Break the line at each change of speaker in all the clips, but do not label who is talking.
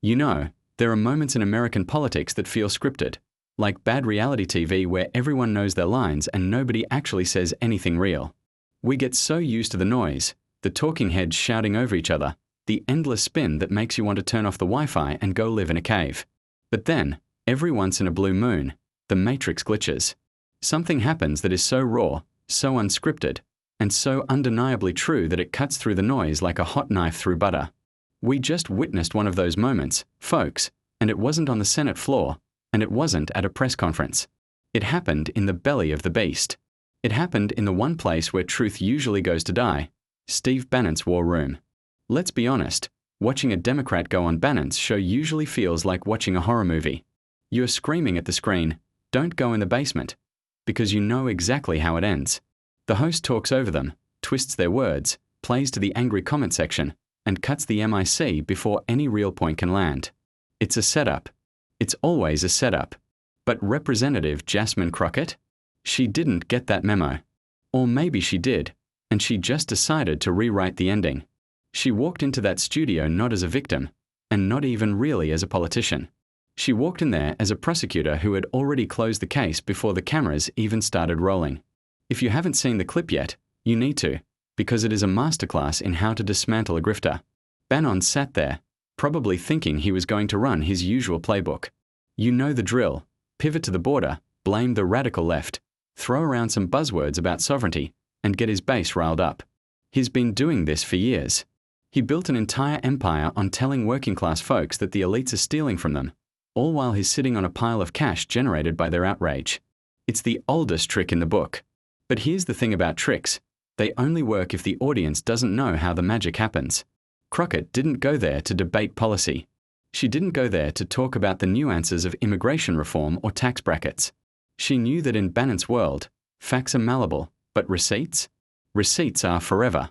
You know, there are moments in American politics that feel scripted, like bad reality TV where everyone knows their lines and nobody actually says anything real. We get so used to the noise, the talking heads shouting over each other, the endless spin that makes you want to turn off the Wi-Fi and go live in a cave. But then, every once in a blue moon, the matrix glitches. Something happens that is so raw, so unscripted, and so undeniably true that it cuts through the noise like a hot knife through butter. We just witnessed one of those moments, folks, and it wasn't on the Senate floor, and it wasn't at a press conference. It happened in the belly of the beast. It happened in the one place where truth usually goes to die, Steve Bannon's war room. Let's be honest, watching a Democrat go on Bannon's show usually feels like watching a horror movie. You're screaming at the screen, "Don't go in the basement," because you know exactly how it ends. The host talks over them, twists their words, plays to the angry comment section, and cuts the MIC before any real point can land. It's a setup. It's always a setup. But Representative Jasmine Crockett? She didn't get that memo. Or maybe she did, and she just decided to rewrite the ending. She walked into that studio not as a victim, and not even really as a politician. She walked in there as a prosecutor who had already closed the case before the cameras even started rolling. If you haven't seen the clip yet, you need to, because it is a masterclass in how to dismantle a grifter. Bannon sat there, probably thinking he was going to run his usual playbook. You know the drill: pivot to the border, blame the radical left, throw around some buzzwords about sovereignty, and get his base riled up. He's been doing this for years. He built an entire empire on telling working-class folks that the elites are stealing from them, all while he's sitting on a pile of cash generated by their outrage. It's the oldest trick in the book. But here's the thing about tricks: they only work if the audience doesn't know how the magic happens. Crockett didn't go there to debate policy. She didn't go there to talk about the nuances of immigration reform or tax brackets. She knew that in Bannon's world, facts are malleable, but receipts? Receipts are forever.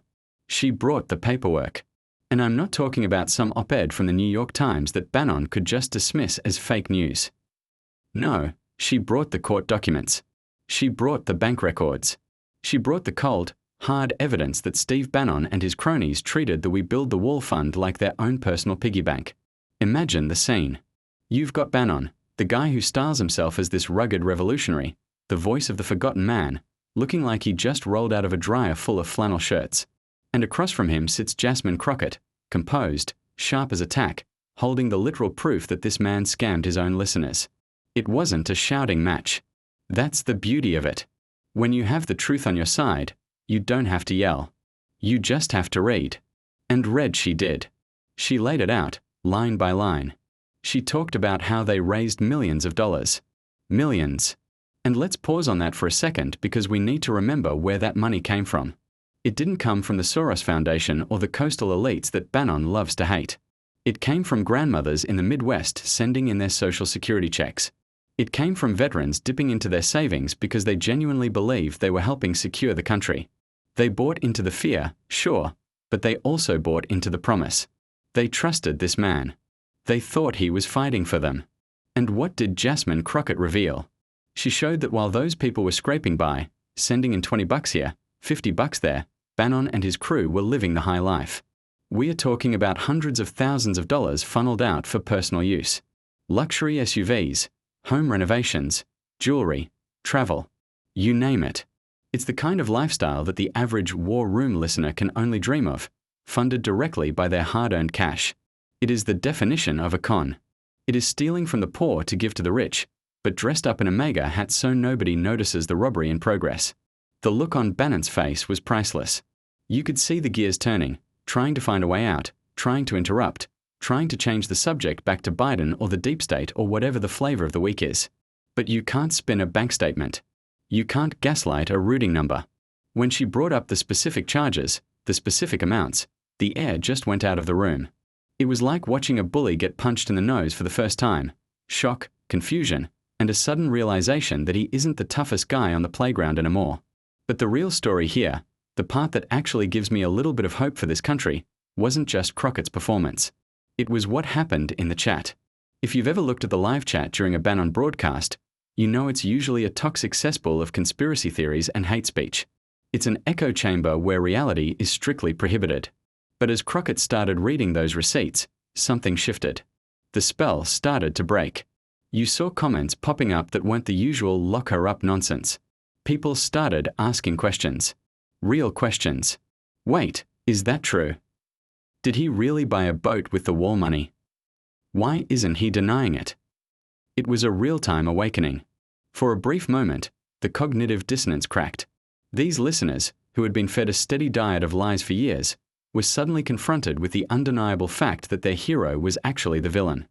She brought the paperwork. And I'm not talking about some op-ed from the New York Times that Bannon could just dismiss as fake news. No, she brought the court documents. She brought the bank records. She brought the cold, hard evidence that Steve Bannon and his cronies treated the We Build the Wall fund like their own personal piggy bank. Imagine the scene. You've got Bannon, the guy who styles himself as this rugged revolutionary, the voice of the forgotten man, looking like he just rolled out of a dryer full of flannel shirts. And across from him sits Jasmine Crockett, composed, sharp as a tack, holding the literal proof that this man scammed his own listeners. It wasn't a shouting match. That's the beauty of it. When you have the truth on your side, you don't have to yell. You just have to read. And read she did. She laid it out, line by line. She talked about how they raised millions of dollars. Millions. And let's pause on that for a second because we need to remember where that money came from. It didn't come from the Soros Foundation or the coastal elites that Bannon loves to hate. It came from grandmothers in the Midwest sending in their Social Security checks. It came from veterans dipping into their savings because they genuinely believed they were helping secure the country. They bought into the fear, sure, but they also bought into the promise. They trusted this man. They thought he was fighting for them. And what did Jasmine Crockett reveal? She showed that while those people were scraping by, sending in $20 here, $50 there, Bannon and his crew were living the high life. We are talking about hundreds of thousands of dollars funneled out for personal use. Luxury SUVs, home renovations, jewelry, travel, you name it. It's the kind of lifestyle that the average war room listener can only dream of, funded directly by their hard-earned cash. It is the definition of a con. It is stealing from the poor to give to the rich, but dressed up in a MAGA hat so nobody notices the robbery in progress. The look on Bannon's face was priceless. You could see the gears turning, trying to find a way out, trying to interrupt, trying to change the subject back to Biden or the deep state or whatever the flavor of the week is. But you can't spin a bank statement. You can't gaslight a routing number. When she brought up the specific charges, the specific amounts, the air just went out of the room. It was like watching a bully get punched in the nose for the first time. Shock, confusion, and a sudden realization that he isn't the toughest guy on the playground anymore. But the real story here, the part that actually gives me a little bit of hope for this country, wasn't just Crockett's performance. It was what happened in the chat. If you've ever looked at the live chat during a Bannon broadcast, you know it's usually a toxic cesspool of conspiracy theories and hate speech. It's an echo chamber where reality is strictly prohibited. But as Crockett started reading those receipts, something shifted. The spell started to break. You saw comments popping up that weren't the usual lock her up nonsense. People started asking questions. Real questions. Wait, is that true? Did he really buy a boat with the wall money? Why isn't he denying it? It was a real-time awakening. For a brief moment, the cognitive dissonance cracked. These listeners, who had been fed a steady diet of lies for years, were suddenly confronted with the undeniable fact that their hero was actually the villain.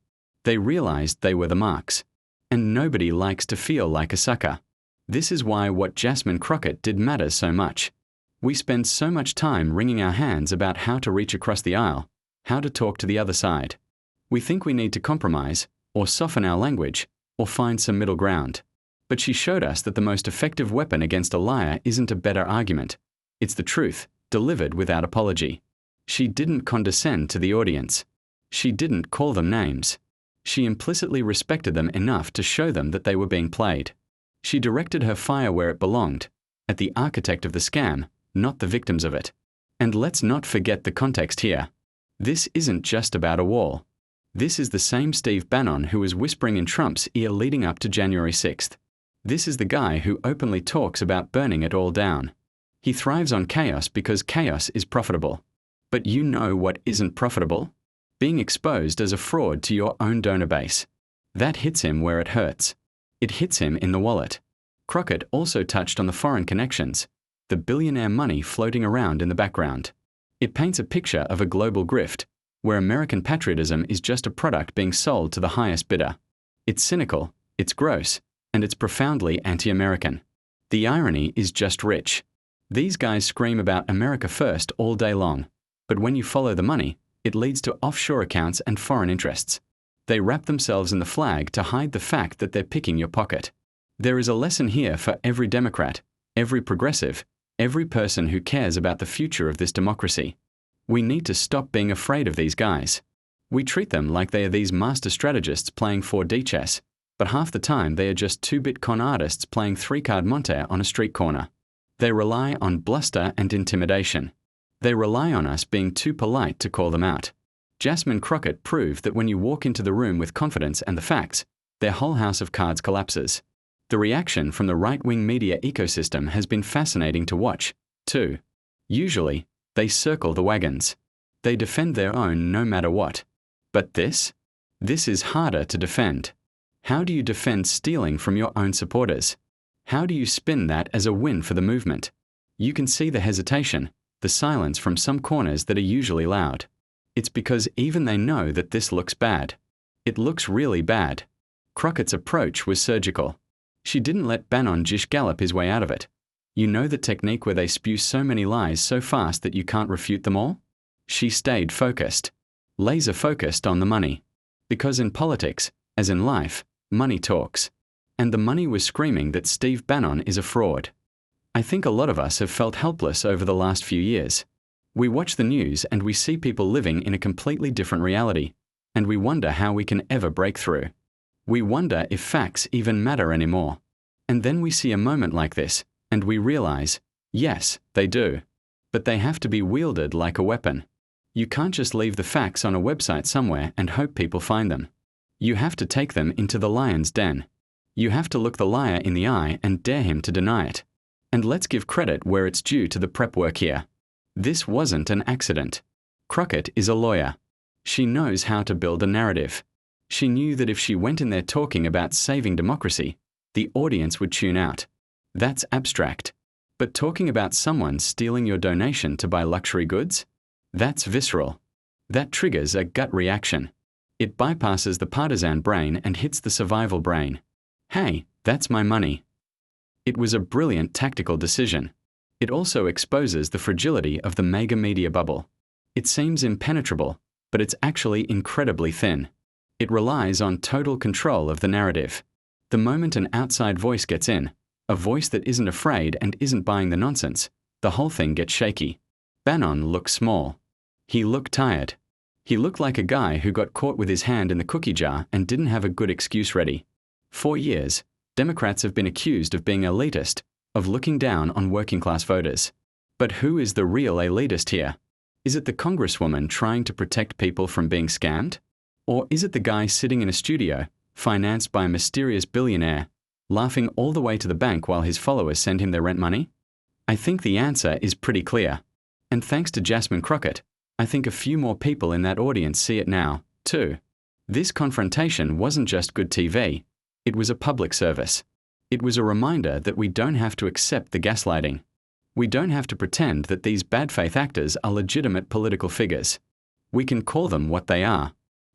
They realized they were the marks. And nobody likes to feel like a sucker. This is why what Jasmine Crockett did matters so much. We spend so much time wringing our hands about how to reach across the aisle, how to talk to the other side. We think we need to compromise, or soften our language, or find some middle ground. But she showed us that the most effective weapon against a liar isn't a better argument. It's the truth, delivered without apology. She didn't condescend to the audience. She didn't call them names. She implicitly respected them enough to show them that they were being played. She directed her fire where it belonged, at the architect of the scam, not the victims of it. And let's not forget the context here. This isn't just about a wall. This is the same Steve Bannon who was whispering in Trump's ear leading up to January 6th. This is the guy who openly talks about burning it all down. He thrives on chaos because chaos is profitable. But you know what isn't profitable? Being exposed as a fraud to your own donor base. That hits him where it hurts. It hits him in the wallet. Crockett also touched on the foreign connections, the billionaire money floating around in the background. It paints a picture of a global grift, where American patriotism is just a product being sold to the highest bidder. It's cynical, it's gross, and it's profoundly anti-American. The irony is just rich. These guys scream about America first all day long, but when you follow the money, it leads to offshore accounts and foreign interests. They wrap themselves in the flag to hide the fact that they're picking your pocket. There is a lesson here for every Democrat, every progressive, every person who cares about the future of this democracy. We need to stop being afraid of these guys. We treat them like they are these master strategists playing 4D chess, but half the time they are just 2-bit con artists playing 3-card Monte on a street corner. They rely on bluster and intimidation. They rely on us being too polite to call them out. Jasmine Crockett proved that when you walk into the room with confidence and the facts, their whole house of cards collapses. The reaction from the right-wing media ecosystem has been fascinating to watch, too. Usually, they circle the wagons. They defend their own no matter what. But this? This is harder to defend. How do you defend stealing from your own supporters? How do you spin that as a win for the movement? You can see the hesitation, the silence from some corners that are usually loud. It's because even they know that this looks bad. It looks really bad. Crockett's approach was surgical. She didn't let Bannon jish gallop his way out of it. You know the technique where they spew so many lies so fast that you can't refute them all? She stayed focused. Laser focused on the money. Because in politics, as in life, money talks. And the money was screaming that Steve Bannon is a fraud. I think a lot of us have felt helpless over the last few years. We watch the news and we see people living in a completely different reality, and we wonder how we can ever break through. We wonder if facts even matter anymore. And then we see a moment like this, and we realize, yes, they do. But they have to be wielded like a weapon. You can't just leave the facts on a website somewhere and hope people find them. You have to take them into the lion's den. You have to look the liar in the eye and dare him to deny it. And let's give credit where it's due to the prep work here. This wasn't an accident. Crockett is a lawyer. She knows how to build a narrative. She knew that if she went in there talking about saving democracy, the audience would tune out. That's abstract. But talking about someone stealing your donation to buy luxury goods? That's visceral. That triggers a gut reaction. It bypasses the partisan brain and hits the survival brain. Hey, that's my money. It was a brilliant tactical decision. It also exposes the fragility of the MAGA media bubble. It seems impenetrable, but it's actually incredibly thin. It relies on total control of the narrative. The moment an outside voice gets in, a voice that isn't afraid and isn't buying the nonsense, the whole thing gets shaky. Bannon looked small. He looked tired. He looked like a guy who got caught with his hand in the cookie jar and didn't have a good excuse ready. For years, Democrats have been accused of being elitist, of looking down on working-class voters. But who is the real elitist here? Is it the congresswoman trying to protect people from being scammed? Or is it the guy sitting in a studio, financed by a mysterious billionaire, laughing all the way to the bank while his followers send him their rent money? I think the answer is pretty clear. And thanks to Jasmine Crockett, I think a few more people in that audience see it now, too. This confrontation wasn't just good TV, it was a public service. It was a reminder that we don't have to accept the gaslighting. We don't have to pretend that these bad faith actors are legitimate political figures. We can call them what they are.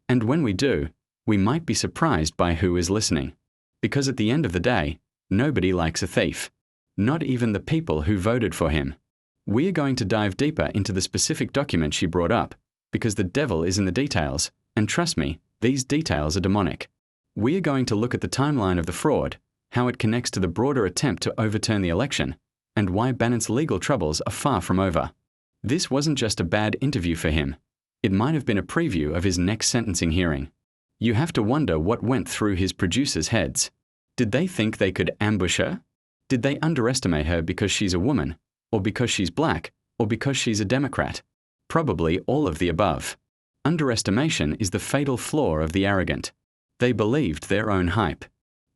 And when we do, we might be surprised by who is listening. Because at the end of the day, nobody likes a thief. Not even the people who voted for him. We are going to dive deeper into the specific document she brought up, because the devil is in the details, and trust me, these details are demonic. We are going to look at the timeline of the fraud, how it connects to the broader attempt to overturn the election, and why Bannon's legal troubles are far from over. This wasn't just a bad interview for him. It might have been a preview of his next sentencing hearing. You have to wonder what went through his producers' heads. Did they think they could ambush her? Did they underestimate her because she's a woman, or because she's black, or because she's a Democrat? Probably all of the above. Underestimation is the fatal flaw of the arrogant. They believed their own hype.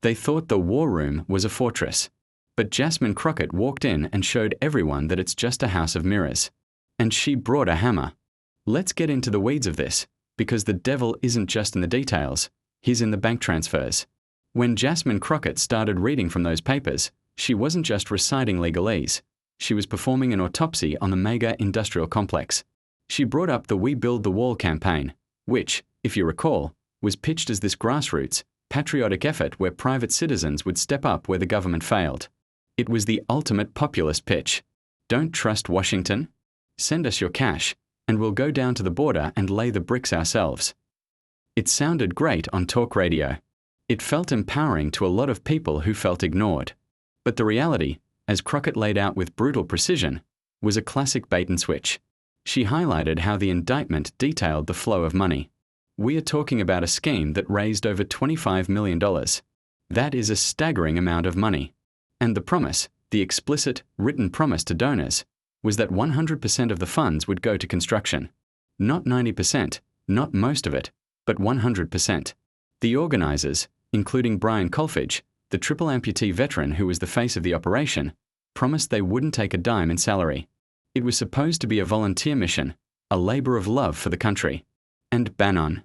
They thought the war room was a fortress. But Jasmine Crockett walked in and showed everyone that it's just a house of mirrors. And she brought a hammer. Let's get into the weeds of this, because the devil isn't just in the details, he's in the bank transfers. When Jasmine Crockett started reading from those papers, she wasn't just reciting legalese. She was performing an autopsy on the MAGA industrial complex. She brought up the We Build the Wall campaign, which, if you recall, was pitched as this grassroots, patriotic effort where private citizens would step up where the government failed. It was the ultimate populist pitch. Don't trust Washington? Send us your cash, and we'll go down to the border and lay the bricks ourselves. It sounded great on talk radio. It felt empowering to a lot of people who felt ignored. But the reality, as Crockett laid out with brutal precision, was a classic bait and switch. She highlighted how the indictment detailed the flow of money. We are talking about a scheme that raised over $25 million. That is a staggering amount of money. And the promise, the explicit, written promise to donors, was that 100% of the funds would go to construction. Not 90%, not most of it, but 100%. The organizers, including Brian Colfage, the triple amputee veteran who was the face of the operation, promised they wouldn't take a dime in salary. It was supposed to be a volunteer mission, a labor of love for the country. And Bannon.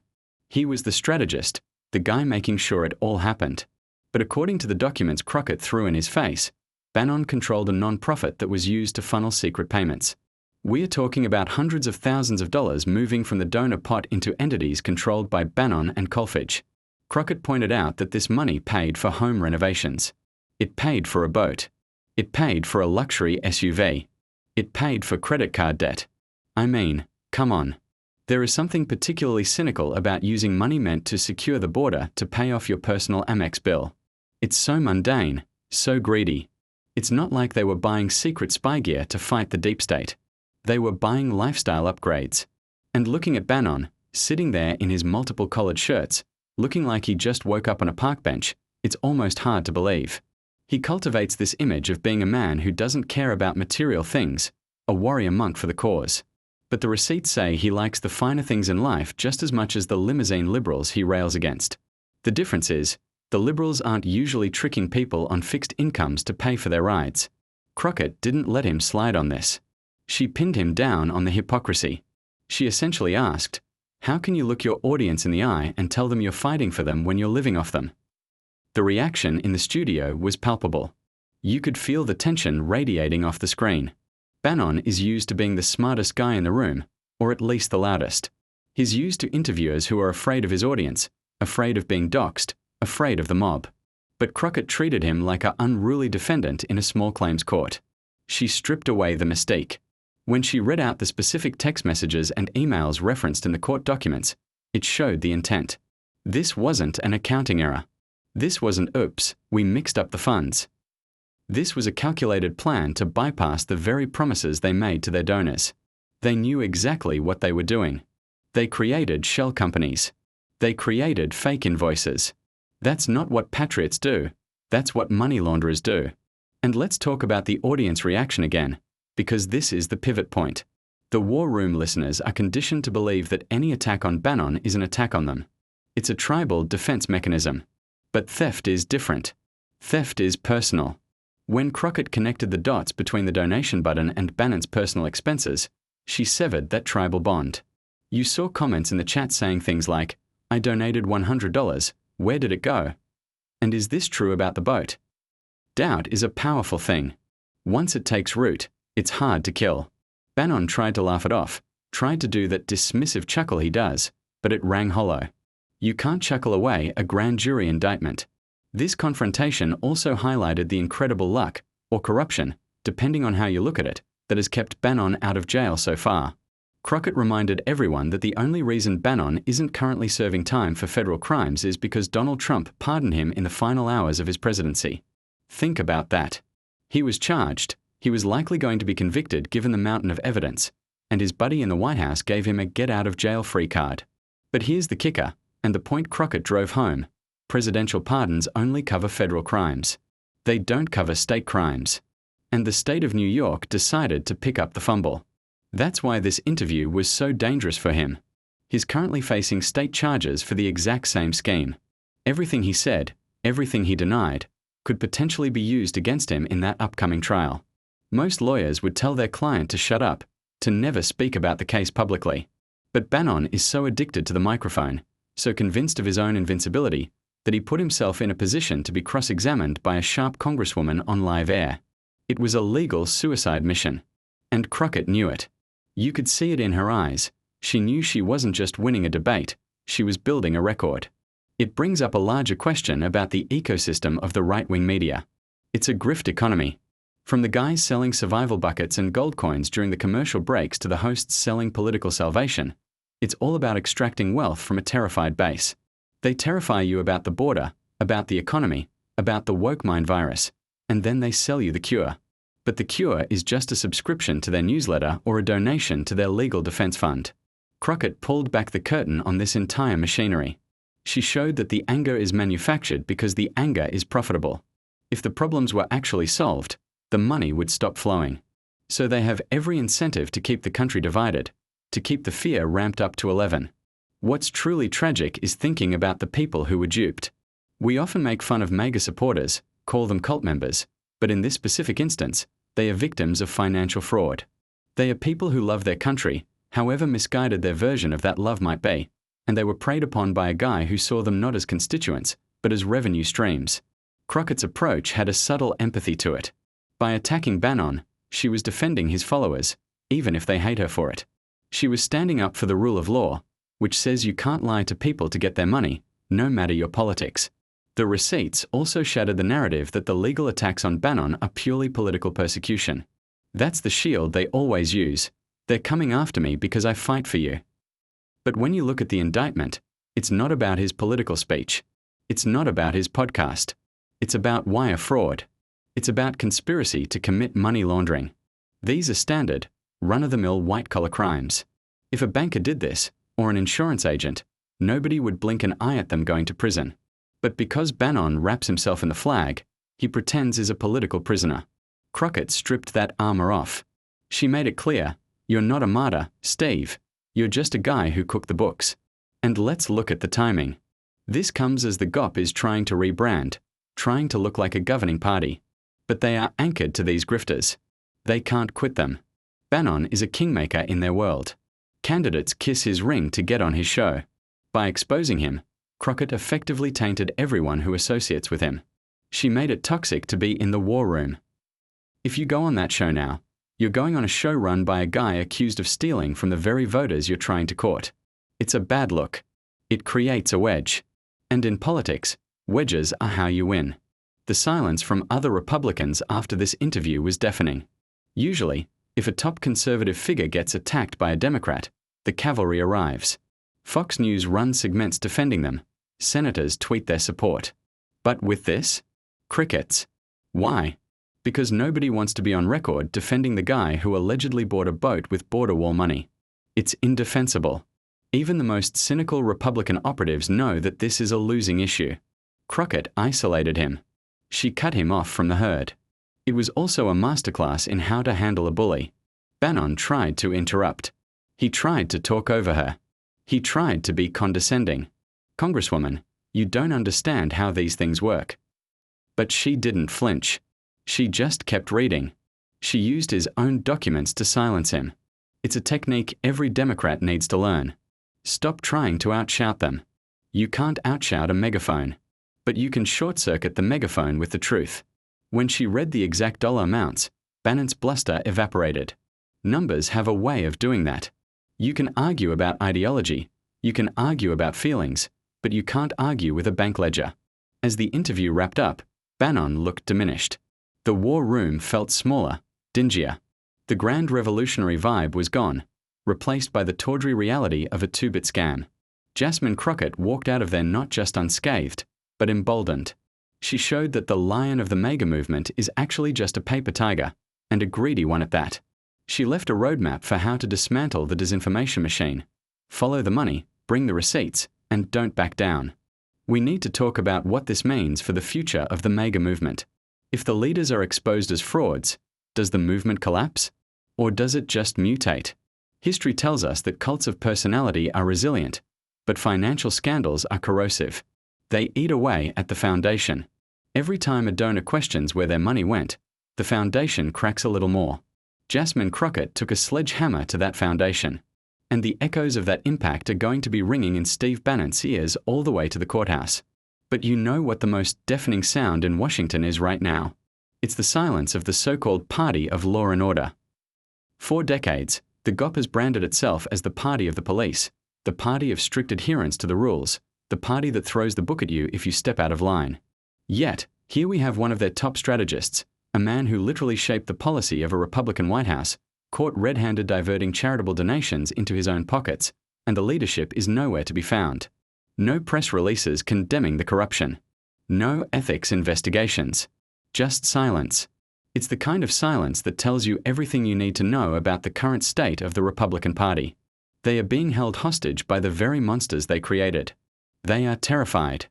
He was the strategist, the guy making sure it all happened. But according to the documents Crockett threw in his face, Bannon controlled a non-profit that was used to funnel secret payments. We are talking about hundreds of thousands of dollars moving from the donor pot into entities controlled by Bannon and Colfage. Crockett pointed out that this money paid for home renovations. It paid for a boat. It paid for a luxury SUV. It paid for credit card debt. I mean, come on. There is something particularly cynical about using money meant to secure the border to pay off your personal Amex bill. It's so mundane, so greedy. It's not like they were buying secret spy gear to fight the deep state. They were buying lifestyle upgrades. And looking at Bannon, sitting there in his multiple collared shirts, looking like he just woke up on a park bench, it's almost hard to believe. He cultivates this image of being a man who doesn't care about material things, a warrior monk for the cause. But the receipts say he likes the finer things in life just as much as the limousine liberals he rails against. The difference is, the liberals aren't usually tricking people on fixed incomes to pay for their rides. Crockett didn't let him slide on this. She pinned him down on the hypocrisy. She essentially asked, how can you look your audience in the eye and tell them you're fighting for them when you're living off them? The reaction in the studio was palpable. You could feel the tension radiating off the screen. Bannon is used to being the smartest guy in the room, or at least the loudest. He's used to interviewers who are afraid of his audience, afraid of being doxxed, afraid of the mob. But Crockett treated him like an unruly defendant in a small claims court. She stripped away the mystique. When she read out the specific text messages and emails referenced in the court documents, it showed the intent. This wasn't an accounting error. This wasn't oops, we mixed up the funds. This was a calculated plan to bypass the very promises they made to their donors. They knew exactly what they were doing. They created shell companies. They created fake invoices. That's not what patriots do. That's what money launderers do. And let's talk about the audience reaction again, because this is the pivot point. The war room listeners are conditioned to believe that any attack on Bannon is an attack on them. It's a tribal defense mechanism. But theft is different. Theft is personal. When Crockett connected the dots between the donation button and Bannon's personal expenses, she severed that tribal bond. You saw comments in the chat saying things like, "I donated $100, where did it go? And is this true about the boat?" Doubt is a powerful thing. Once it takes root, it's hard to kill. Bannon tried to laugh it off, tried to do that dismissive chuckle he does, but it rang hollow. You can't chuckle away a grand jury indictment. This confrontation also highlighted the incredible luck, or corruption, depending on how you look at it, that has kept Bannon out of jail so far. Crockett reminded everyone that the only reason Bannon isn't currently serving time for federal crimes is because Donald Trump pardoned him in the final hours of his presidency. Think about that. He was charged, he was likely going to be convicted given the mountain of evidence, and his buddy in the White House gave him a get-out-of-jail-free card. But here's the kicker, and the point Crockett drove home. Presidential pardons only cover federal crimes. They don't cover state crimes. And the state of New York decided to pick up the fumble. That's why this interview was so dangerous for him. He's currently facing state charges for the exact same scheme. Everything he said, everything he denied, could potentially be used against him in that upcoming trial. Most lawyers would tell their client to shut up, to never speak about the case publicly. But Bannon is so addicted to the microphone, so convinced of his own invincibility, that he put himself in a position to be cross-examined by a sharp congresswoman on live air. It was a legal suicide mission. And Crockett knew it. You could see it in her eyes. She knew she wasn't just winning a debate, she was building a record. It brings up a larger question about the ecosystem of the right-wing media. It's a grift economy. From the guys selling survival buckets and gold coins during the commercial breaks to the hosts selling political salvation, it's all about extracting wealth from a terrified base. They terrify you about the border, about the economy, about the woke mind virus, and then they sell you the cure. But the cure is just a subscription to their newsletter or a donation to their legal defense fund. Crockett pulled back the curtain on this entire machinery. She showed that the anger is manufactured because the anger is profitable. If the problems were actually solved, the money would stop flowing. So they have every incentive to keep the country divided, to keep the fear ramped up to 11. What's truly tragic is thinking about the people who were duped. We often make fun of MAGA supporters, call them cult members, but in this specific instance, they are victims of financial fraud. They are people who love their country, however misguided their version of that love might be, and they were preyed upon by a guy who saw them not as constituents, but as revenue streams. Crockett's approach had a subtle empathy to it. By attacking Bannon, she was defending his followers, even if they hate her for it. She was standing up for the rule of law, which says you can't lie to people to get their money, no matter your politics. The receipts also shattered the narrative that the legal attacks on Bannon are purely political persecution. That's the shield they always use. They're coming after me because I fight for you. But when you look at the indictment, it's not about his political speech. It's not about his podcast. It's about wire fraud. It's about conspiracy to commit money laundering. These are standard, run-of-the-mill white-collar crimes. If a banker did this, or an insurance agent, nobody would blink an eye at them going to prison. But because Bannon wraps himself in the flag, he pretends he's a political prisoner. Crockett stripped that armor off. She made it clear, you're not a martyr, Steve. You're just a guy who cooked the books. And let's look at the timing. This comes as the GOP is trying to rebrand, trying to look like a governing party. But they are anchored to these grifters. They can't quit them. Bannon is a kingmaker in their world. Candidates kiss his ring to get on his show. By exposing him, Crockett effectively tainted everyone who associates with him. She made it toxic to be in the war room. If you go on that show now, you're going on a show run by a guy accused of stealing from the very voters you're trying to court. It's a bad look. It creates a wedge. And in politics, wedges are how you win. The silence from other Republicans after this interview was deafening. Usually, if a top conservative figure gets attacked by a Democrat, the cavalry arrives. Fox News runs segments defending them. Senators tweet their support. But with this? Crickets. Why? Because nobody wants to be on record defending the guy who allegedly bought a boat with border wall money. It's indefensible. Even the most cynical Republican operatives know that this is a losing issue. Crockett isolated him. She cut him off from the herd. It was also a masterclass in how to handle a bully. Bannon tried to interrupt. He tried to talk over her. He tried to be condescending. "Congresswoman, you don't understand how these things work." But she didn't flinch. She just kept reading. She used his own documents to silence him. It's a technique every Democrat needs to learn. Stop trying to outshout them. You can't outshout a megaphone. But you can short-circuit the megaphone with the truth. When she read the exact dollar amounts, Bannon's bluster evaporated. Numbers have a way of doing that. You can argue about ideology, you can argue about feelings, but you can't argue with a bank ledger. As the interview wrapped up, Bannon looked diminished. The war room felt smaller, dingier. The grand revolutionary vibe was gone, replaced by the tawdry reality of a two-bit scam. Jasmine Crockett walked out of there not just unscathed, but emboldened. She showed that the lion of the MAGA movement is actually just a paper tiger, and a greedy one at that. She left a roadmap for how to dismantle the disinformation machine. Follow the money, bring the receipts, and don't back down. We need to talk about what this means for the future of the MAGA movement. If the leaders are exposed as frauds, does the movement collapse? Or does it just mutate? History tells us that cults of personality are resilient, but financial scandals are corrosive. They eat away at the foundation. Every time a donor questions where their money went, the foundation cracks a little more. Jasmine Crockett took a sledgehammer to that foundation. And the echoes of that impact are going to be ringing in Steve Bannon's ears all the way to the courthouse. But you know what the most deafening sound in Washington is right now? It's the silence of the so-called party of law and order. For decades, the GOP has branded itself as the party of the police, the party of strict adherence to the rules, the party that throws the book at you if you step out of line. Yet, here we have one of their top strategists, a man who literally shaped the policy of a Republican White House, caught red-handed diverting charitable donations into his own pockets, and the leadership is nowhere to be found. No press releases condemning the corruption. No ethics investigations. Just silence. It's the kind of silence that tells you everything you need to know about the current state of the Republican Party. They are being held hostage by the very monsters they created. They are terrified.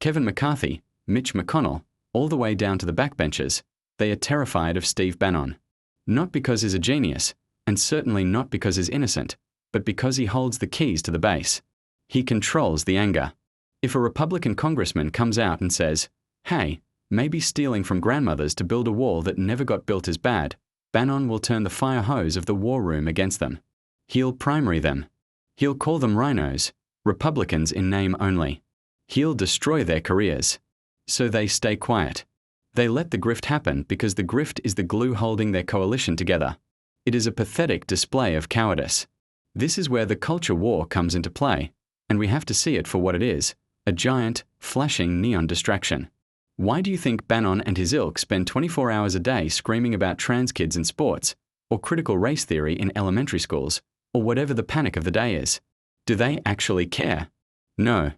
Kevin McCarthy, Mitch McConnell, all the way down to the backbenchers, they are terrified of Steve Bannon. Not because he's a genius, and certainly not because he's innocent, but because he holds the keys to the base. He controls the anger. If a Republican congressman comes out and says, "Hey, maybe stealing from grandmothers to build a wall that never got built is bad," Bannon will turn the fire hose of the war room against them. He'll primary them. He'll call them rhinos, Republicans in name only. He'll destroy their careers. So they stay quiet. They let the grift happen because the grift is the glue holding their coalition together. It is a pathetic display of cowardice. This is where the culture war comes into play, and we have to see it for what it is, a giant, flashing neon distraction. Why do you think Bannon and his ilk spend 24 hours a day screaming about trans kids in sports, or critical race theory in elementary schools, or whatever the panic of the day is? Do they actually care? No.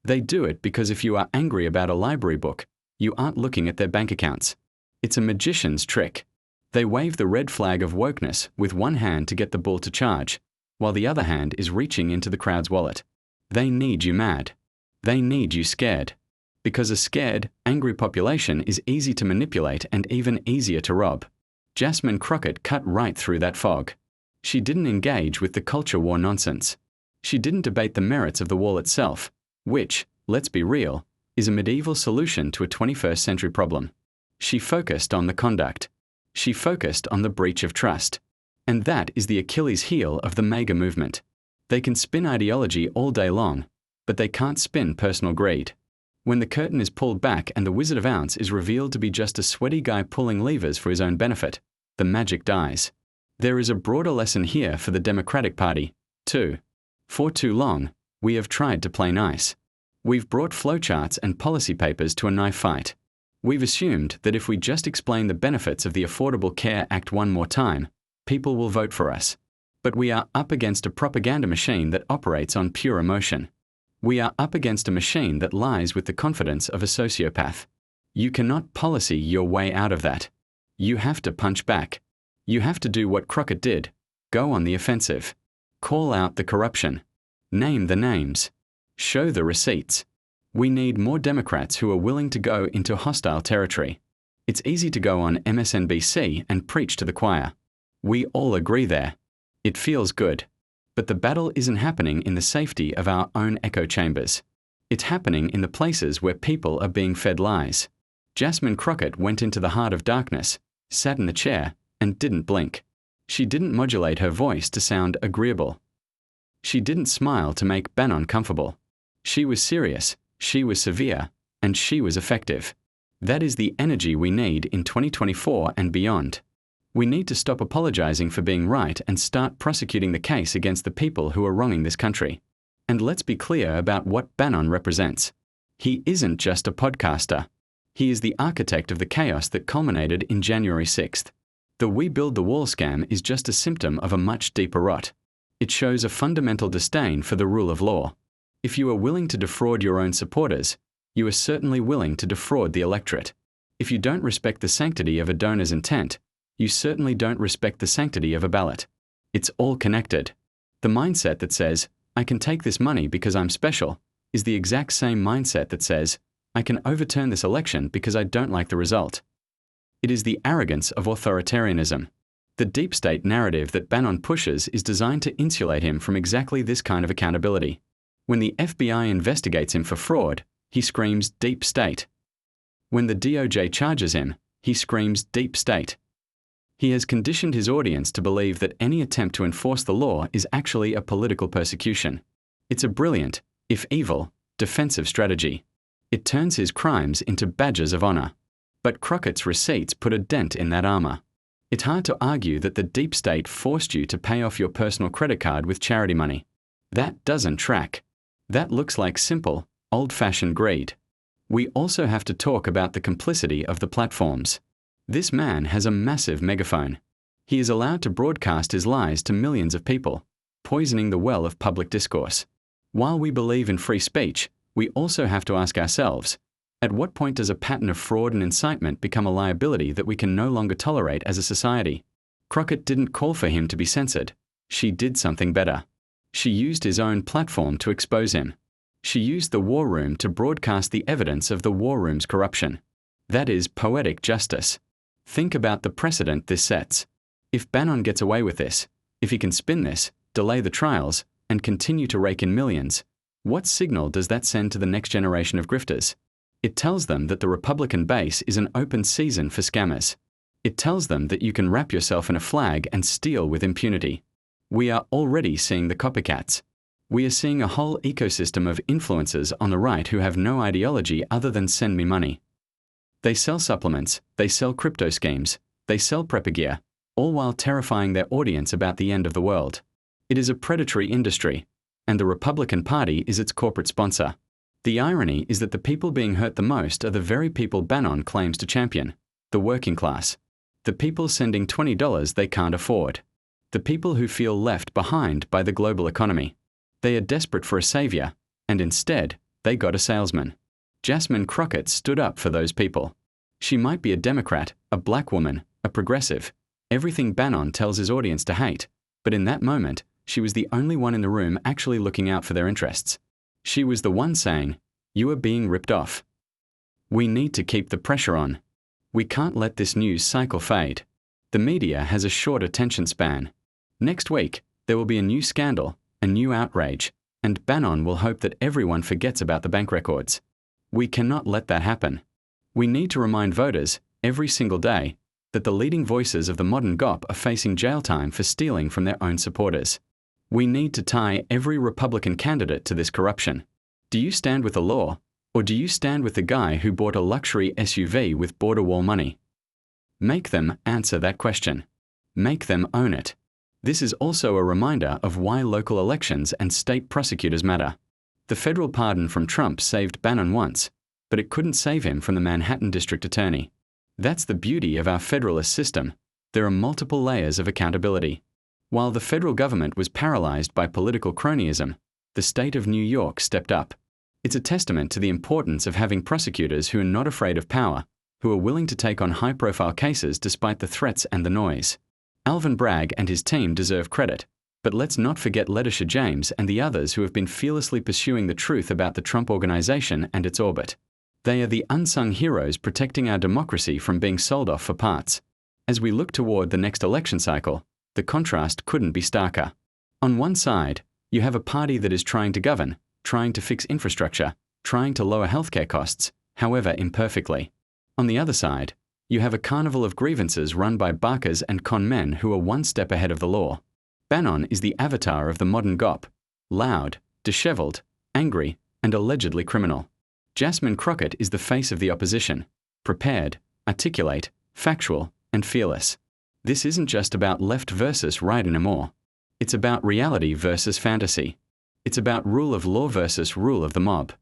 They do it because if you are angry about a library book, you aren't looking at their bank accounts. It's a magician's trick. They wave the red flag of wokeness with one hand to get the bull to charge, while the other hand is reaching into the crowd's wallet. They need you mad. They need you scared. Because a scared, angry population is easy to manipulate and even easier to rob. Jasmine Crockett cut right through that fog. She didn't engage with the culture war nonsense. She didn't debate the merits of the wall itself, which, let's be real, is a medieval solution to a 21st century problem. She focused on the conduct. She focused on the breach of trust. And that is the Achilles heel of the MAGA movement. They can spin ideology all day long, but they can't spin personal greed. When the curtain is pulled back and the Wizard of Ounce is revealed to be just a sweaty guy pulling levers for his own benefit, the magic dies. There is a broader lesson here for the Democratic Party, too. For too long, we have tried to play nice. We've brought flowcharts and policy papers to a knife fight. We've assumed that if we just explain the benefits of the Affordable Care Act one more time, people will vote for us. But we are up against a propaganda machine that operates on pure emotion. We are up against a machine that lies with the confidence of a sociopath. You cannot policy your way out of that. You have to punch back. You have to do what Crockett did. Go on the offensive. Call out the corruption. Name the names. Show the receipts. We need more Democrats who are willing to go into hostile territory. It's easy to go on MSNBC and preach to the choir. We all agree there. It feels good. But the battle isn't happening in the safety of our own echo chambers. It's happening in the places where people are being fed lies. Jasmine Crockett went into the heart of darkness, sat in the chair, and didn't blink. She didn't modulate her voice to sound agreeable. She didn't smile to make Bannon comfortable. She was serious, she was severe, and she was effective. That is the energy we need in 2024 and beyond. We need to stop apologizing for being right and start prosecuting the case against the people who are wronging this country. And let's be clear about what Bannon represents. He isn't just a podcaster. He is the architect of the chaos that culminated in January 6th. The We Build the Wall scam is just a symptom of a much deeper rot. It shows a fundamental disdain for the rule of law. If you are willing to defraud your own supporters, you are certainly willing to defraud the electorate. If you don't respect the sanctity of a donor's intent, you certainly don't respect the sanctity of a ballot. It's all connected. The mindset that says, I can take this money because I'm special, is the exact same mindset that says, I can overturn this election because I don't like the result. It is the arrogance of authoritarianism. The deep state narrative that Bannon pushes is designed to insulate him from exactly this kind of accountability. When the FBI investigates him for fraud, he screams deep state. When the DOJ charges him, he screams deep state. He has conditioned his audience to believe that any attempt to enforce the law is actually a political persecution. It's a brilliant, if evil, defensive strategy. It turns his crimes into badges of honor. But Crockett's receipts put a dent in that armor. It's hard to argue that the deep state forced you to pay off your personal credit card with charity money. That doesn't track. That looks like simple, old-fashioned greed. We also have to talk about the complicity of the platforms. This man has a massive megaphone. He is allowed to broadcast his lies to millions of people, poisoning the well of public discourse. While we believe in free speech, we also have to ask ourselves, at what point does a pattern of fraud and incitement become a liability that we can no longer tolerate as a society? Crockett didn't call for him to be censored. She did something better. She used his own platform to expose him. She used the war room to broadcast the evidence of the war room's corruption. That is poetic justice. Think about the precedent this sets. If Bannon gets away with this, if he can spin this, delay the trials, and continue to rake in millions, what signal does that send to the next generation of grifters? It tells them that the Republican base is an open season for scammers. It tells them that you can wrap yourself in a flag and steal with impunity. We are already seeing the copycats. We are seeing a whole ecosystem of influencers on the right who have no ideology other than send me money. They sell supplements, they sell crypto schemes, they sell prepper gear, all while terrifying their audience about the end of the world. It is a predatory industry, and the Republican Party is its corporate sponsor. The irony is that the people being hurt the most are the very people Bannon claims to champion, the working class. The people sending $20 they can't afford. The people who feel left behind by the global economy. They are desperate for a savior, and instead, they got a salesman. Jasmine Crockett stood up for those people. She might be a Democrat, a black woman, a progressive, everything Bannon tells his audience to hate, but in that moment, she was the only one in the room actually looking out for their interests. She was the one saying, "You are being ripped off." We need to keep the pressure on. We can't let this news cycle fade. The media has a short attention span. Next week, there will be a new scandal, a new outrage, and Bannon will hope that everyone forgets about the bank records. We cannot let that happen. We need to remind voters, every single day, that the leading voices of the modern GOP are facing jail time for stealing from their own supporters. We need to tie every Republican candidate to this corruption. Do you stand with the law, or do you stand with the guy who bought a luxury SUV with border wall money? Make them answer that question. Make them own it. This is also a reminder of why local elections and state prosecutors matter. The federal pardon from Trump saved Bannon once, but it couldn't save him from the Manhattan District Attorney. That's the beauty of our federalist system. There are multiple layers of accountability. While the federal government was paralyzed by political cronyism, the state of New York stepped up. It's a testament to the importance of having prosecutors who are not afraid of power, who are willing to take on high-profile cases despite the threats and the noise. Alvin Bragg and his team deserve credit, but let's not forget Letitia James and the others who have been fearlessly pursuing the truth about the Trump organization and its orbit. They are the unsung heroes protecting our democracy from being sold off for parts. As we look toward the next election cycle, the contrast couldn't be starker. On one side, you have a party that is trying to govern, trying to fix infrastructure, trying to lower healthcare costs, however imperfectly. On the other side, you have a carnival of grievances run by barkers and con men who are one step ahead of the law. Bannon is the avatar of the modern GOP, loud, disheveled, angry, and allegedly criminal. Jasmine Crockett is the face of the opposition, prepared, articulate, factual, and fearless. This isn't just about left versus right anymore. It's about reality versus fantasy. It's about rule of law versus rule of the mob.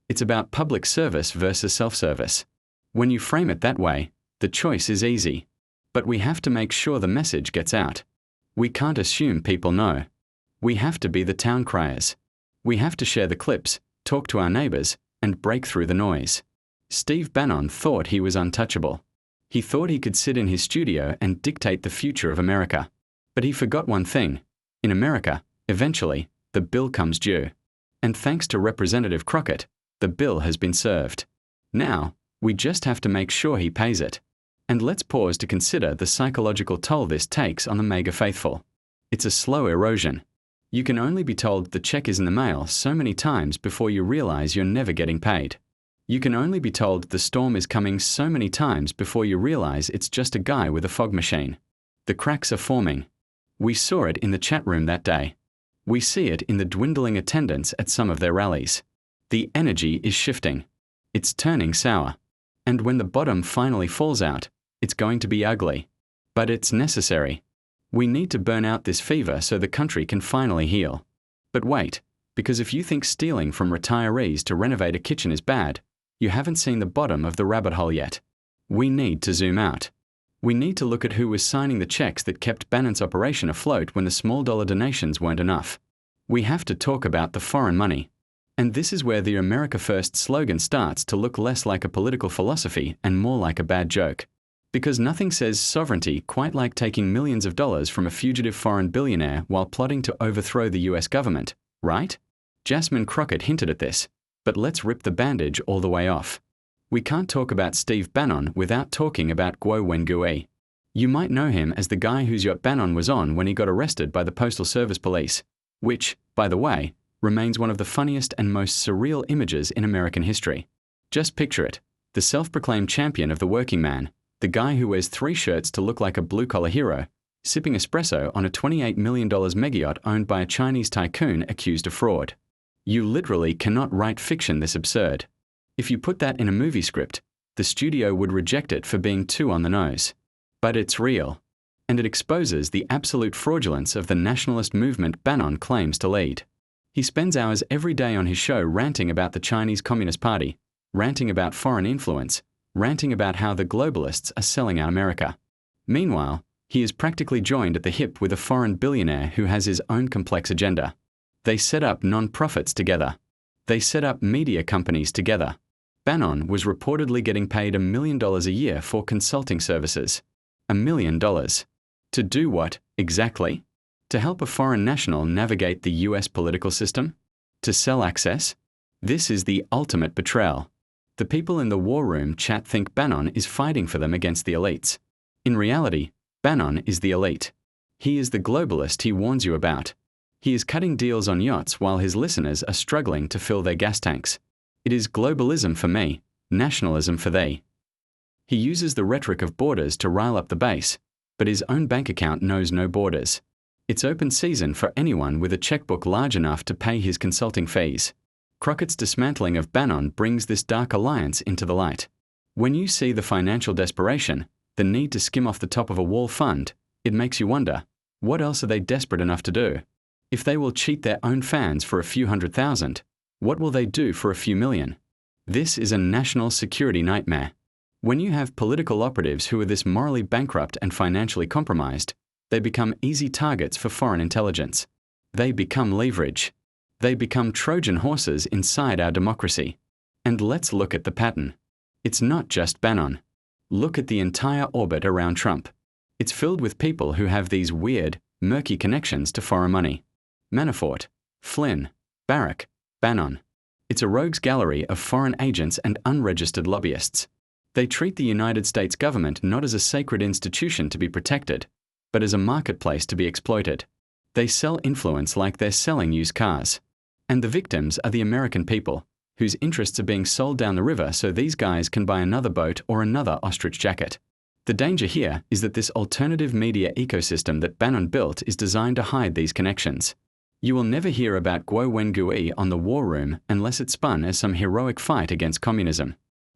It's about public service versus self-service. When you frame it that way, the choice is easy. But we have to make sure the message gets out. We can't assume people know. We have to be the town criers. We have to share the clips, talk to our neighbors, and break through the noise. Steve Bannon thought he was untouchable. He thought he could sit in his studio and dictate the future of America. But he forgot one thing. In America, eventually, the bill comes due. And thanks to Representative Crockett, the bill has been served. Now, we just have to make sure he pays it. And let's pause to consider the psychological toll this takes on the MAGA faithful. It's a slow erosion. You can only be told the check is in the mail so many times before you realize you're never getting paid. You can only be told the storm is coming so many times before you realize it's just a guy with a fog machine. The cracks are forming. We saw it in the chat room that day. We see it in the dwindling attendance at some of their rallies. The energy is shifting. It's turning sour. And when the bottom finally falls out, it's going to be ugly. But it's necessary. We need to burn out this fever so the country can finally heal. But wait, because if you think stealing from retirees to renovate a kitchen is bad, you haven't seen the bottom of the rabbit hole yet. We need to zoom out. We need to look at who was signing the checks that kept Bannon's operation afloat when the small dollar donations weren't enough. We have to talk about the foreign money. And this is where the America First slogan starts to look less like a political philosophy and more like a bad joke. Because nothing says sovereignty quite like taking millions of dollars from a fugitive foreign billionaire while plotting to overthrow the US government, right? Jasmine Crockett hinted at this, but let's rip the bandage all the way off. We can't talk about Steve Bannon without talking about Guo Wengui. You might know him as the guy whose yacht Bannon was on when he got arrested by the Postal Service police, which, by the way, remains one of the funniest and most surreal images in American history. Just picture it, the self-proclaimed champion of the working man, the guy who wears 3 shirts to look like a blue-collar hero, sipping espresso on a $28 million mega-yacht owned by a Chinese tycoon accused of fraud. You literally cannot write fiction this absurd. If you put that in a movie script, the studio would reject it for being too on the nose. But it's real. And it exposes the absolute fraudulence of the nationalist movement Bannon claims to lead. He spends hours every day on his show ranting about the Chinese Communist Party, ranting about foreign influence, ranting about how the globalists are selling out America. Meanwhile, he is practically joined at the hip with a foreign billionaire who has his own complex agenda. They set up non-profits together. They set up media companies together. Bannon was reportedly getting paid $1 million a year for consulting services. $1 million. To do what, exactly? To help a foreign national navigate the US political system? To sell access? This is the ultimate betrayal. The people in the war room chat think Bannon is fighting for them against the elites. In reality, Bannon is the elite. He is the globalist he warns you about. He is cutting deals on yachts while his listeners are struggling to fill their gas tanks. It is globalism for me, nationalism for they. He uses the rhetoric of borders to rile up the base, but his own bank account knows no borders. It's open season for anyone with a checkbook large enough to pay his consulting fees. Crockett's dismantling of Bannon brings this dark alliance into the light. When you see the financial desperation, the need to skim off the top of a wall fund, it makes you wonder, what else are they desperate enough to do? If they will cheat their own fans for a few $100,000, what will they do for a few million? This is a national security nightmare. When you have political operatives who are this morally bankrupt and financially compromised, they become easy targets for foreign intelligence. They become leverage. They become Trojan horses inside our democracy. And let's look at the pattern. It's not just Bannon. Look at the entire orbit around Trump. It's filled with people who have these weird, murky connections to foreign money. Manafort, Flynn, Barrack, Bannon. It's a rogues gallery of foreign agents and unregistered lobbyists. They treat the United States government not as a sacred institution to be protected, but as a marketplace to be exploited. They sell influence like they're selling used cars. And the victims are the American people, whose interests are being sold down the river so these guys can buy another boat or another ostrich jacket. The danger here is that this alternative media ecosystem that Bannon built is designed to hide these connections. You will never hear about Guo Wengui on the War Room unless it's spun as some heroic fight against communism.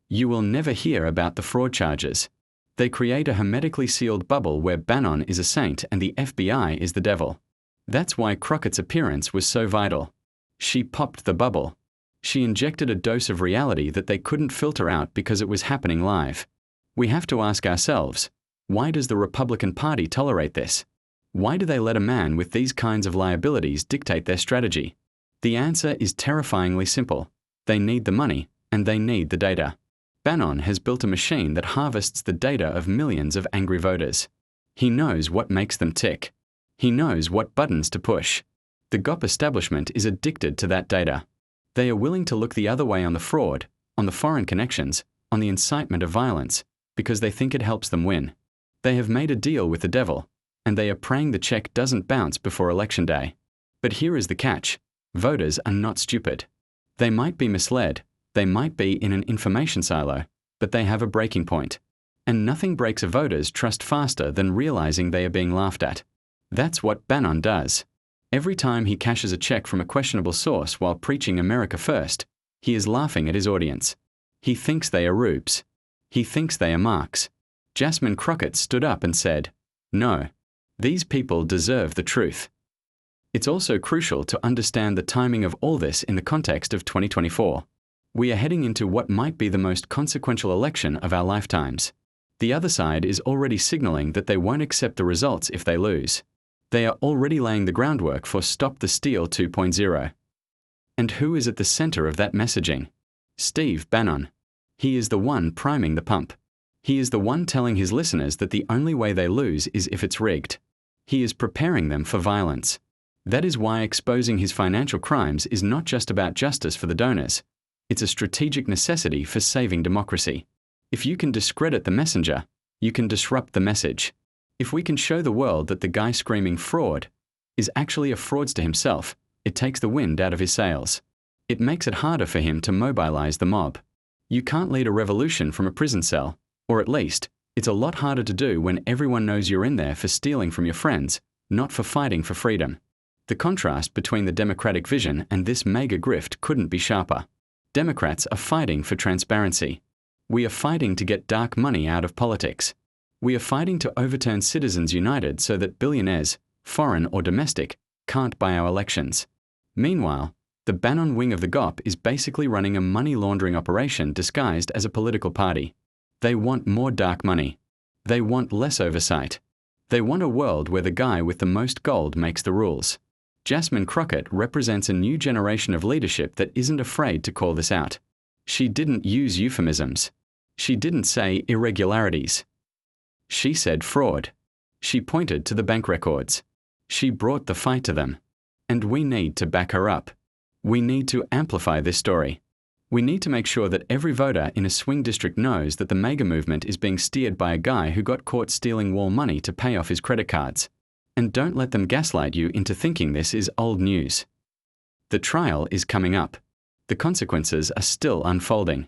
You will never hear about the fraud charges. They create a hermetically sealed bubble where Bannon is a saint and the FBI is the devil. That's why Crockett's appearance was so vital. She popped the bubble. She injected a dose of reality that they couldn't filter out because it was happening live. We have to ask ourselves, why does the Republican Party tolerate this? Why do they let a man with these kinds of liabilities dictate their strategy? The answer is terrifyingly simple. They need the money, and they need the data. Bannon has built a machine that harvests the data of millions of angry voters. He knows what makes them tick. He knows what buttons to push. The GOP establishment is addicted to that data. They are willing to look the other way on the fraud, on the foreign connections, on the incitement of violence, because they think it helps them win. They have made a deal with the devil, and they are praying the check doesn't bounce before Election Day. But here is the catch. Voters are not stupid. They might be misled, they might be in an information silo, but they have a breaking point. And nothing breaks a voter's trust faster than realizing they are being laughed at. That's what Bannon does. Every time he cashes a check from a questionable source while preaching America first, he is laughing at his audience. He thinks they are rubes. He thinks they are marks. Jasmine Crockett stood up and said, "No. These people deserve the truth." It's also crucial to understand the timing of all this in the context of 2024. We are heading into what might be the most consequential election of our lifetimes. The other side is already signaling that they won't accept the results if they lose. They are already laying the groundwork for Stop the Steal 2.0. And who is at the center of that messaging? Steve Bannon. He is the one priming the pump. He is the one telling his listeners that the only way they lose is if it's rigged. He is preparing them for violence. That is why exposing his financial crimes is not just about justice for the donors. It's a strategic necessity for saving democracy. If you can discredit the messenger, you can disrupt the message. If we can show the world that the guy screaming fraud is actually a fraudster himself, it takes the wind out of his sails. It makes it harder for him to mobilize the mob. You can't lead a revolution from a prison cell, or at least, it's a lot harder to do when everyone knows you're in there for stealing from your friends, not for fighting for freedom. The contrast between the Democratic vision and this MAGA grift couldn't be sharper. Democrats are fighting for transparency. We are fighting to get dark money out of politics. We are fighting to overturn Citizens United so that billionaires, foreign or domestic, can't buy our elections. Meanwhile, the Bannon wing of the GOP is basically running a money laundering operation disguised as a political party. They want more dark money. They want less oversight. They want a world where the guy with the most gold makes the rules. Jasmine Crockett represents a new generation of leadership that isn't afraid to call this out. She didn't use euphemisms. She didn't say irregularities. She said fraud. She pointed to the bank records. She brought the fight to them. And we need to back her up. We need to amplify this story. We need to make sure that every voter in a swing district knows that the MAGA movement is being steered by a guy who got caught stealing wall money to pay off his credit cards. And don't let them gaslight you into thinking this is old news. The trial is coming up. The consequences are still unfolding.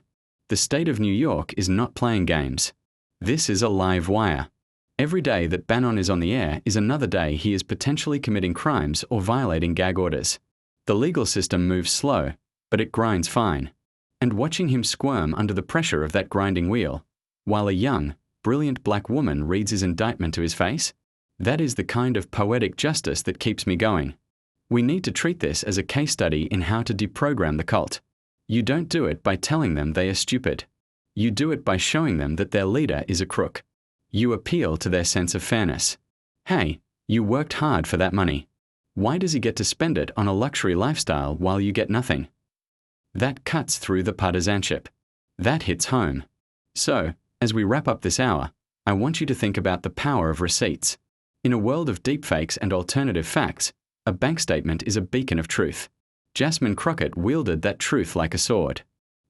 The state of New York is not playing games. This is a live wire. Every day that Bannon is on the air is another day he is potentially committing crimes or violating gag orders. The legal system moves slow, but it grinds fine. And watching him squirm under the pressure of that grinding wheel, while a young, brilliant black woman reads his indictment to his face, that is the kind of poetic justice that keeps me going. We need to treat this as a case study in how to deprogram the cult. You don't do it by telling them they are stupid. You do it by showing them that their leader is a crook. You appeal to their sense of fairness. Hey, you worked hard for that money. Why does he get to spend it on a luxury lifestyle while you get nothing? That cuts through the partisanship. That hits home. So, as we wrap up this hour, I want you to think about the power of receipts. In a world of deepfakes and alternative facts, a bank statement is a beacon of truth. Jasmine Crockett wielded that truth like a sword.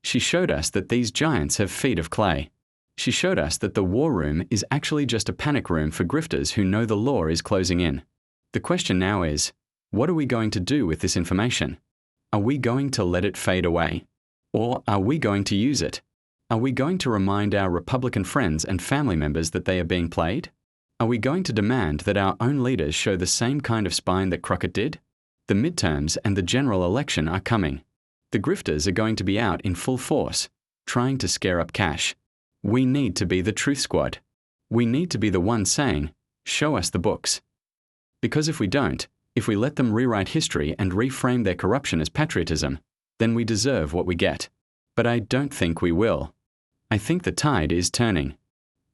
She showed us that these giants have feet of clay. She showed us that the war room is actually just a panic room for grifters who know the law is closing in. The question now is, what are we going to do with this information? Are we going to let it fade away? Or are we going to use it? Are we going to remind our Republican friends and family members that they are being played? Are we going to demand that our own leaders show the same kind of spine that Crockett did? The midterms and the general election are coming. The grifters are going to be out in full force, trying to scare up cash. We need to be the truth squad. We need to be the ones saying, show us the books. Because if we don't, if we let them rewrite history and reframe their corruption as patriotism, then we deserve what we get. But I don't think we will. I think the tide is turning.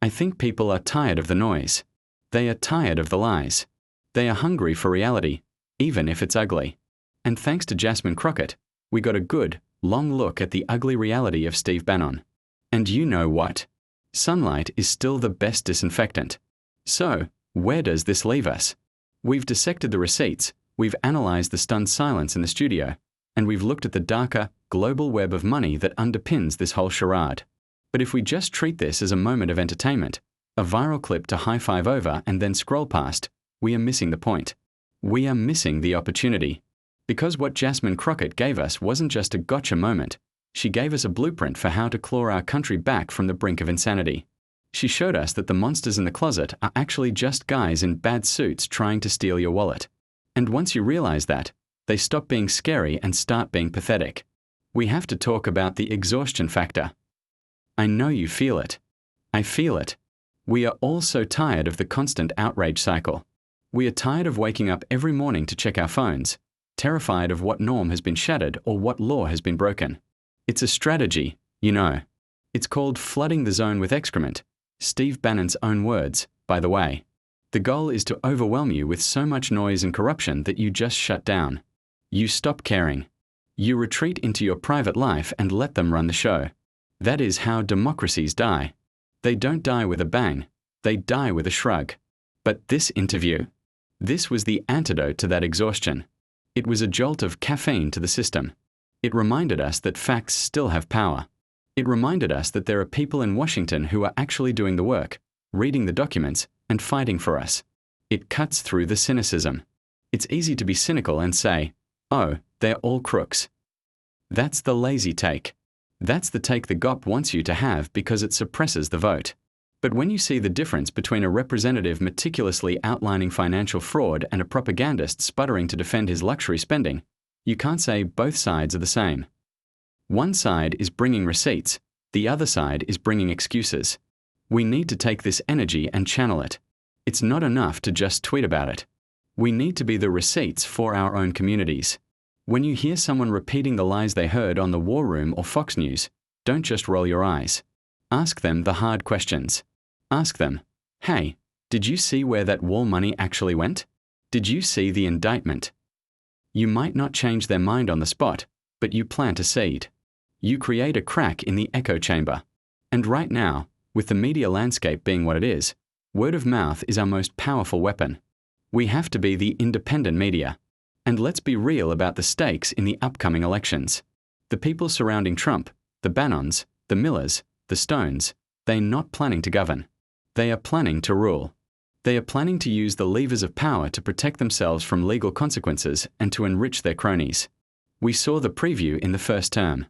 I think people are tired of the noise. They are tired of the lies. They are hungry for reality, even if it's ugly. And thanks to Jasmine Crockett, we got a good, long look at the ugly reality of Steve Bannon. And you know what? Sunlight is still the best disinfectant. So, where does this leave us? We've dissected the receipts, we've analyzed the stunned silence in the studio, and we've looked at the darker, global web of money that underpins this whole charade. But if we just treat this as a moment of entertainment, a viral clip to high-five over and then scroll past, we are missing the point. We are missing the opportunity. Because what Jasmine Crockett gave us wasn't just a gotcha moment. She gave us a blueprint for how to claw our country back from the brink of insanity. She showed us that the monsters in the closet are actually just guys in bad suits trying to steal your wallet. And once you realize that, they stop being scary and start being pathetic. We have to talk about the exhaustion factor. I know you feel it. I feel it. We are all so tired of the constant outrage cycle. We are tired of waking up every morning to check our phones, terrified of what norm has been shattered or what law has been broken. It's a strategy, you know. It's called flooding the zone with excrement. Steve Bannon's own words, by the way. The goal is to overwhelm you with so much noise and corruption that you just shut down. You stop caring. You retreat into your private life and let them run the show. That is how democracies die. They don't die with a bang. They die with a shrug. But this interview, this was the antidote to that exhaustion. It was a jolt of caffeine to the system. It reminded us that facts still have power. It reminded us that there are people in Washington who are actually doing the work, reading the documents, and fighting for us. It cuts through the cynicism. It's easy to be cynical and say, oh, they're all crooks. That's the lazy take. That's the take the GOP wants you to have because it suppresses the vote. But when you see the difference between a representative meticulously outlining financial fraud and a propagandist sputtering to defend his luxury spending, you can't say both sides are the same. One side is bringing receipts, the other side is bringing excuses. We need to take this energy and channel it. It's not enough to just tweet about it. We need to be the receipts for our own communities. When you hear someone repeating the lies they heard on the War Room or Fox News, don't just roll your eyes. Ask them the hard questions. Ask them, hey, did you see where that wall money actually went? Did you see the indictment? You might not change their mind on the spot, but you plant a seed. You create a crack in the echo chamber. And right now, with the media landscape being what it is, word of mouth is our most powerful weapon. We have to be the independent media. And let's be real about the stakes in the upcoming elections. The people surrounding Trump, the Bannons, the Millers, the Stones, they're not planning to govern. They are planning to rule. They are planning to use the levers of power to protect themselves from legal consequences and to enrich their cronies. We saw the preview in the first term.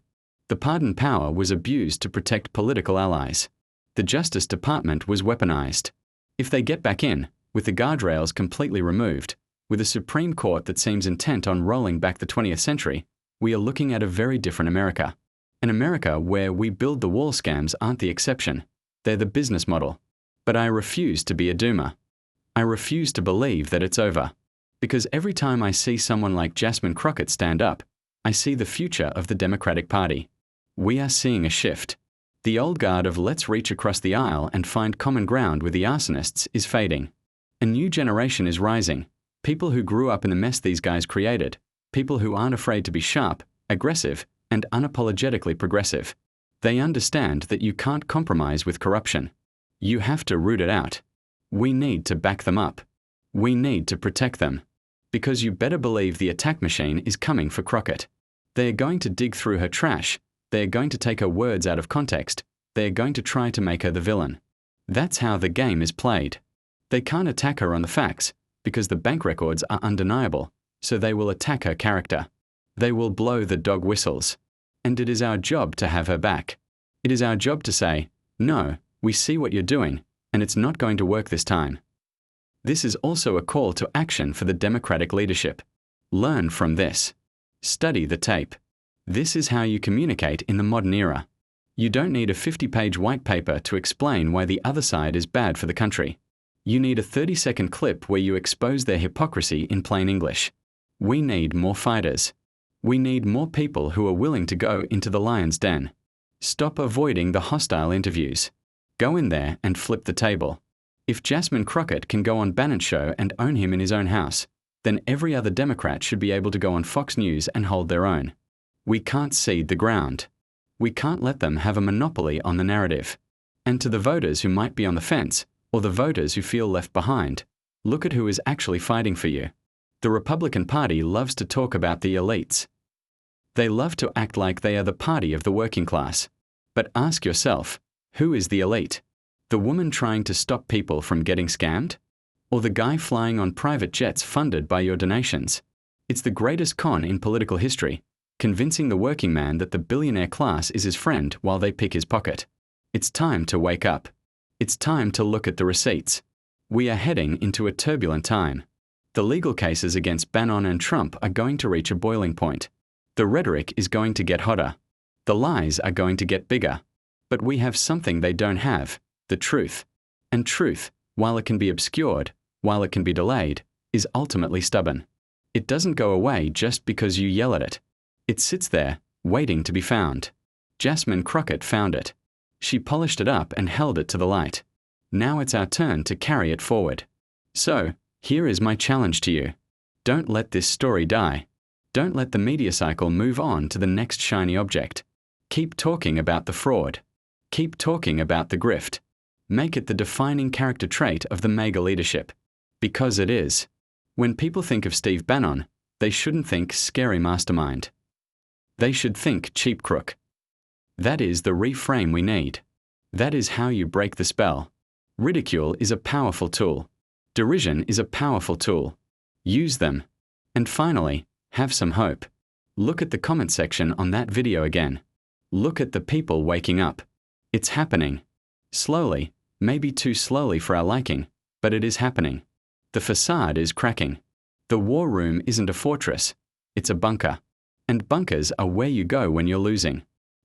The pardon power was abused to protect political allies. The Justice Department was weaponized. If they get back in, with the guardrails completely removed, with a Supreme Court that seems intent on rolling back the 20th century, we are looking at a very different America. An America where we build the wall scams aren't the exception. They're the business model. But I refuse to be a doomer. I refuse to believe that it's over. Because every time I see someone like Jasmine Crockett stand up, I see the future of the Democratic Party. We are seeing a shift. The old guard of let's reach across the aisle and find common ground with the arsonists is fading. A new generation is rising. People who grew up in the mess these guys created. People who aren't afraid to be sharp, aggressive, and unapologetically progressive. They understand that you can't compromise with corruption. You have to root it out. We need to back them up. We need to protect them. Because you better believe the attack machine is coming for Crockett. They are going to dig through her trash. They are going to take her words out of context. They are going to try to make her the villain. That's how the game is played. They can't attack her on the facts, because the bank records are undeniable, so they will attack her character. They will blow the dog whistles. And it is our job to have her back. It is our job to say, no, we see what you're doing, and it's not going to work this time. This is also a call to action for the Democratic leadership. Learn from this. Study the tape. This is how you communicate in the modern era. You don't need a 50-page white paper to explain why the other side is bad for the country. You need a 30-second clip where you expose their hypocrisy in plain English. We need more fighters. We need more people who are willing to go into the lion's den. Stop avoiding the hostile interviews. Go in there and flip the table. If Jasmine Crockett can go on Bannon's show and own him in his own house, then every other Democrat should be able to go on Fox News and hold their own. We can't cede the ground. We can't let them have a monopoly on the narrative. And to the voters who might be on the fence, or the voters who feel left behind, look at who is actually fighting for you. The Republican Party loves to talk about the elites. They love to act like they are the party of the working class. But ask yourself, who is the elite? The woman trying to stop people from getting scammed? Or the guy flying on private jets funded by your donations? It's the greatest con in political history, convincing the working man that the billionaire class is his friend while they pick his pocket. It's time to wake up. It's time to look at the receipts. We are heading into a turbulent time. The legal cases against Bannon and Trump are going to reach a boiling point. The rhetoric is going to get hotter. The lies are going to get bigger. But we have something they don't have, the truth. And truth, while it can be obscured, while it can be delayed, is ultimately stubborn. It doesn't go away just because you yell at it. It sits there, waiting to be found. Jasmine Crockett found it. She polished it up and held it to the light. Now it's our turn to carry it forward. So, here is my challenge to you. Don't let this story die. Don't let the media cycle move on to the next shiny object. Keep talking about the fraud. Keep talking about the grift. Make it the defining character trait of the MAGA leadership. Because it is. When people think of Steve Bannon, they shouldn't think scary mastermind. They should think cheap crook. That is the reframe we need. That is how you break the spell. Ridicule is a powerful tool. Derision is a powerful tool. Use them. And finally, have some hope. Look at the comment section on that video again. Look at the people waking up. It's happening. Slowly, maybe too slowly for our liking, but it is happening. The facade is cracking. The war room isn't a fortress, it's a bunker. And bunkers are where you go when you're losing.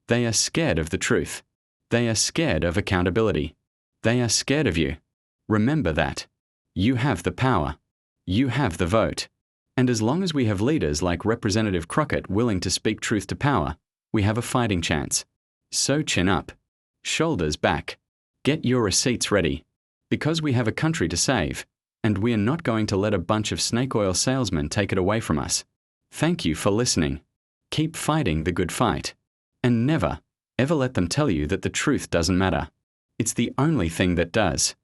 They are scared of the truth. They are scared of accountability. They are scared of you. Remember that. You have the power. You have the vote. And as long as we have leaders like Representative Crockett willing to speak truth to power, we have a fighting chance. So chin up. Shoulders back. Get your receipts ready. Because we have a country to save, and we are not going to let a bunch of snake oil salesmen take it away from us. Thank you for listening. Keep fighting the good fight. And never, ever let them tell you that the truth doesn't matter. It's the only thing that does.